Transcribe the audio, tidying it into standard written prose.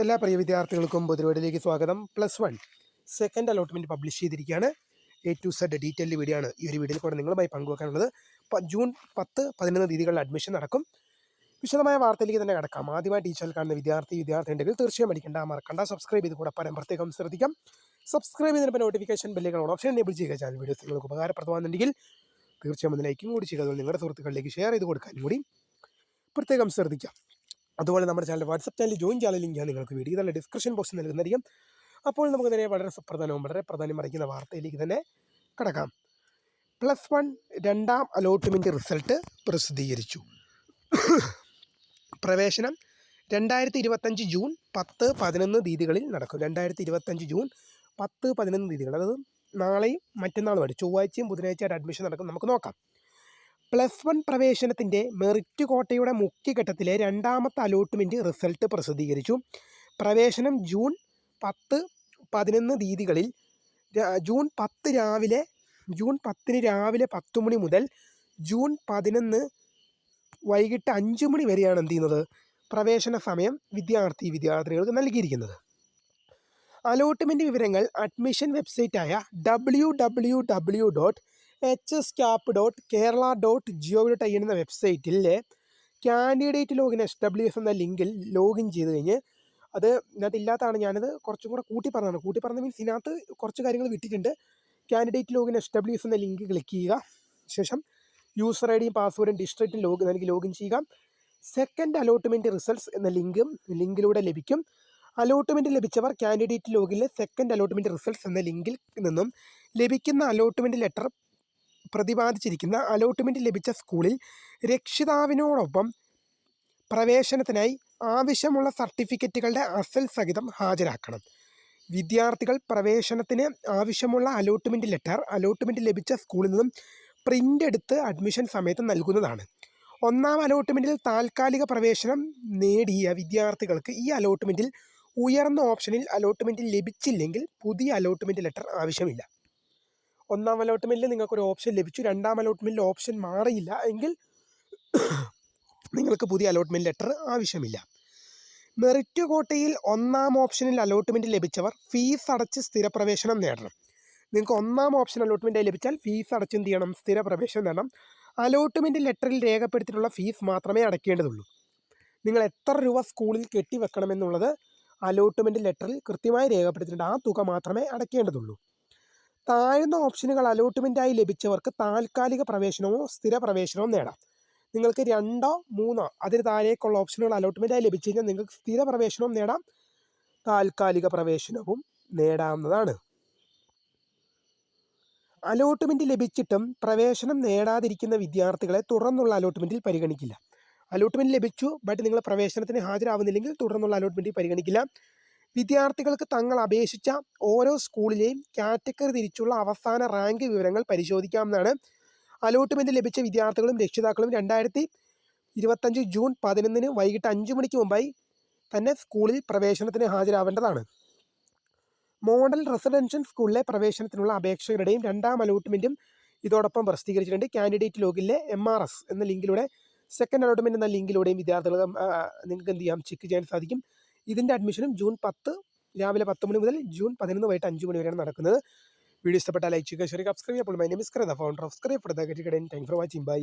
എല്ലാ പ്രിയ വിദ്യാർത്ഥികൾക്കും പൊതുപരിപാടിയിലേക്ക് സ്വാഗതം. +1 സെക്കൻഡ് അലോട്ട്മെൻറ്റ് പബ്ലിഷ് ചെയ്തിരിക്കുകയാണ്. A to Z detailed video ആണ് ഈ ഒരു വീഡിയോയിൽ കൂടെ നിങ്ങളുമായി പങ്കുവെക്കാനുള്ളത്. ജൂൺ 10, 11 തീയതികളിൽ അഡ്മിഷൻ നടക്കും. വിശദമായ വാർത്തയിലേക്ക് തന്നെ കിടക്കാം. ആദ്യമായി ടീച്ചർ കാണുന്ന വിദ്യാർത്ഥി ഉണ്ടെങ്കിൽ തീർച്ചയായും മറക്കണ്ട സബ്സ്ക്രൈബ് ചെയ്ത് കൂടെ പ്രത്യേകം ശ്രദ്ധിക്കാം. സബ്സ്ക്രൈബ് ചെയ്തതിന് നോട്ടിഫിക്കേഷൻ ബെല്ലുകൾ ഓപ്ഷൻ എനേബിൾ ചെയ്യുക. ചാനൽ വീഡിയോസ് നിങ്ങൾക്ക് ഉപകാരപ്രദമാകുന്നുണ്ടെങ്കിൽ തീർച്ചയായും ഒന്ന് ലൈക്കും കൂടി ചെയ്യുക. നിങ്ങളുടെ സുഹൃത്തുക്കളിലേക്ക് ഷെയർ ചെയ്ത് കൊടുക്കാനും കൂടി പ്രത്യേകം ശ്രദ്ധിക്കാം. അതുപോലെ നമ്മുടെ ചാനൽ വാട്സപ്പ് ചാനൽ ജോയിൻ ചെയ്യാൻ ലിങ്ക് ഞാൻ നിങ്ങൾക്ക് വീഡിയോ തന്നെ ഡിസ്ക്രിപ്ഷൻ ബോക്സിൽ നൽകുന്നതായിരിക്കും. അപ്പോൾ നമുക്ക് നേരെ വളരെ പ്രധാനം അറിയിക്കുന്ന വാർത്തയിലേക്ക് തന്നെ കടക്കാം. +1 രണ്ടാം അലോട്ട്മെൻറ്റ് റിസൾട്ട് പ്രസിദ്ധീകരിച്ചു. പ്രവേശനം 2025 ജൂൺ 10, 11 തീയതികളിൽ നടക്കും. 2025 ജൂൺ 10, 11 തീയതികൾ, അതായത് നാളെയും മറ്റന്നാളുമായിട്ട് ചൊവ്വാഴ്ചയും ബുധനാഴ്ചയായിട്ട് അഡ്മിഷൻ നടക്കും. നമുക്ക് നോക്കാം. +1 പ്രവേശനത്തിൻ്റെ മെറിറ്റ് കോട്ടയുടെ മുഖ്യഘട്ടത്തിലെ രണ്ടാമത്തെ അലോട്ട്മെൻറ്റ് റിസൾട്ട് പ്രസിദ്ധീകരിച്ചു. പ്രവേശനം ജൂൺ 10, 11 തീയതികളിൽ ജൂൺ 10 രാവിലെ 10 മണി മുതൽ ജൂൺ 11 വൈകിട്ട് 5 മണി വരെയാണ് എന്ത് ചെയ്യുന്നത്, പ്രവേശന സമയം വിദ്യാർത്ഥികൾക്ക് നൽകിയിരിക്കുന്നത്. അലോട്ട്മെൻറ്റ് വിവരങ്ങൾ അഡ്മിഷൻ വെബ്സൈറ്റായ www.hscap.kerala.gov.in എന്ന വെബ്സൈറ്റിലെ കാൻഡിഡേറ്റ് ലോഗിൻ SWF എന്ന ലിങ്കിൽ ലോഗിൻ ചെയ്ത് കഴിഞ്ഞ്, അത് ഇതിനകത്ത് ഇല്ലാത്തതാണ്, ഞാനത് കുറച്ചും കൂടെ കൂട്ടി പറഞ്ഞത് മീൻസ് ഇതിനകത്ത് കുറച്ച് കാര്യങ്ങൾ വിട്ടിട്ടുണ്ട്. കാൻഡിഡേറ്റ് ലോഗിൻ SWF എന്ന ലിങ്ക് ക്ലിക്ക് ചെയ്യുക. ശേഷം യൂസർ ഐഡിയും പാസ്വേഡും ഡിസ്ട്രിക്റ്റും നൽകി ലോഗിൻ ചെയ്യുക. സെക്കൻഡ് അലോട്ട്മെൻറ്റ് റിസൾട്ട്സ് എന്ന ലിങ്കിലൂടെ ലഭിക്കും. അലോട്ട്മെൻറ്റ് ലഭിച്ചവർ കാൻഡിഡേറ്റ് ലോഗിലെ സെക്കൻഡ് അലോട്ട്മെൻറ്റ് റിസൾട്ട്സ് എന്ന ലിങ്കിൽ നിന്നും ലഭിക്കുന്ന അലോട്ട്മെൻറ്റ് ലെറ്റർ പ്രതിപാദിച്ചിരിക്കുന്ന അലോട്ട്മെൻറ്റ് ലഭിച്ച സ്കൂളിൽ രക്ഷിതാവിനോടൊപ്പം പ്രവേശനത്തിനായി ആവശ്യമുള്ള സർട്ടിഫിക്കറ്റുകളുടെ അസൽ സഹിതം ഹാജരാക്കണം. വിദ്യാർത്ഥികൾ പ്രവേശനത്തിന് ആവശ്യമുള്ള അലോട്ട്മെൻറ്റ് ലഭിച്ച സ്കൂളിൽ നിന്നും പ്രിൻ്റ് എടുത്ത് അഡ്മിഷൻ സമയത്ത് നൽകുന്നതാണ്. ഒന്നാം അലോട്ട്മെൻറ്റിൽ താൽക്കാലിക പ്രവേശനം നേടിയ വിദ്യാർത്ഥികൾക്ക് ഈ അലോട്ട്മെൻറ്റിൽ ഉയർന്ന ഓപ്ഷനിൽ അലോട്ട്മെൻറ്റ് ലഭിച്ചില്ലെങ്കിൽ പുതിയ അലോട്ട്മെൻറ്റ് ലെറ്റർ ആവശ്യമില്ല. ഒന്നാം അലോട്ട്മെൻറ്റിൽ നിങ്ങൾക്കൊരു ഓപ്ഷൻ ലഭിച്ചു, രണ്ടാം അലോട്ട്മെൻറ്റിൽ ഓപ്ഷൻ മാറിയില്ല എങ്കിൽ നിങ്ങൾക്ക് പുതിയ അലോട്ട്മെൻറ്റ് ലെറ്റർ ആവശ്യമില്ല. മെറിറ്റ് കോട്ടയിൽ ഒന്നാം ഓപ്ഷനിൽ അലോട്ട്മെൻറ്റ് ലഭിച്ചവർ ഫീസ് അടച്ച് സ്ഥിരപ്രവേശനം നേടണം. നിങ്ങൾക്ക് ഒന്നാം ഓപ്ഷൻ അലോട്ട്മെൻറ്റായി ലഭിച്ചാൽ ഫീസ് അടച്ച് എന്ത് ചെയ്യണം, സ്ഥിരപ്രവേശനം നേടണം. അലോട്ട്മെൻറ്റ് ലെറ്ററിൽ രേഖപ്പെടുത്തിയിട്ടുള്ള ഫീസ് മാത്രമേ അടയ്ക്കേണ്ടതുള്ളൂ. നിങ്ങൾ എത്ര രൂപ സ്കൂളിൽ കെട്ടിവെക്കണമെന്നുള്ളത് അലോട്ട്മെൻറ്റ് ലെറ്ററിൽ കൃത്യമായി രേഖപ്പെടുത്തിയിട്ടുണ്ട്. ആ തുക മാത്രമേ അടയ്ക്കേണ്ടതുള്ളൂ. താഴ്ന്ന ഓപ്ഷനുകൾ അലോട്ട്മെൻറ്റായി ലഭിച്ചവർക്ക് താൽക്കാലിക പ്രവേശനമോ സ്ഥിര പ്രവേശനമോ നേടാം. നിങ്ങൾക്ക് 2, 3 അതിന് താഴേക്കുള്ള ഓപ്ഷനുകൾ അലോട്ട്മെൻറ്റായി ലഭിച്ചു കഴിഞ്ഞാൽ നിങ്ങൾക്ക് സ്ഥിര പ്രവേശനവും നേടാം, താൽക്കാലിക പ്രവേശനവും നേടാവുന്നതാണ്. അലോട്ട്മെൻറ്റ് ലഭിച്ചിട്ടും പ്രവേശനം നേടാതിരിക്കുന്ന വിദ്യാർത്ഥികളെ തുടർന്നുള്ള അലോട്ട്മെൻറ്റിൽ പരിഗണിക്കില്ല. അലോട്ട്മെൻറ്റ് ലഭിച്ചു, ബട്ട് നിങ്ങൾ പ്രവേശനത്തിന് ഹാജരാവുന്നില്ലെങ്കിൽ തുടർന്നുള്ള അലോട്ട്മെൻറ്റിൽ പരിഗണിക്കില്ല. വിദ്യാർത്ഥികൾക്ക് തങ്ങൾ അപേക്ഷിച്ച ഓരോ സ്കൂളിലെയും കാറ്റഗറി തിരിച്ചുള്ള അവസാന റാങ്ക് വിവരങ്ങൾ പരിശോധിക്കാവുന്നതാണ്. അലോട്ട്മെൻറ്റ് ലഭിച്ച വിദ്യാർത്ഥികളും രക്ഷിതാക്കളും 2025 ജൂൺ 11 വൈകിട്ട് 5 മണിക്ക് മുമ്പായി തന്നെ സ്കൂളിൽ പ്രവേശനത്തിന് ഹാജരാവേണ്ടതാണ്. മോഡൽ റെസിഡൻഷ്യൽ സ്കൂളിലെ പ്രവേശനത്തിനുള്ള അപേക്ഷകരുടെയും രണ്ടാം അലോട്ട്മെൻറ്റും ഇതോടൊപ്പം പ്രസിദ്ധീകരിച്ചിട്ടുണ്ട്. കാൻഡിഡേറ്റ് ലോഗിലെ MRS എന്ന ലിങ്കിലൂടെ സെക്കൻഡ് അലോട്ട്മെൻറ്റ് എന്ന ലിങ്കിലൂടെയും വിദ്യാർത്ഥികൾക്ക് നിങ്ങൾക്ക് എന്ത് ചെയ്യാം, ചെക്ക് ചെയ്യാൻ സാധിക്കും. ഇതിൻ്റെ അഡ്മിഷനും ജൂൺ 10 രാവിലെ 10 മണി മുതൽ ജൂൺ 11 വൈകിട്ട് 5 മണി വരെയാണ് നടക്കുന്നത്. വീഡിയോ ഇഷ്ടപ്പെട്ടാൽ ലൈക്ക് ചെയ്യുക, ഷെയർ ചെയ്യുക, സബ്സ്ക്രൈബ് ചെയ്യുക. അപ്പോൾ my name is Kara, the founder of Script for the Academy. Thanks for watching. Bye.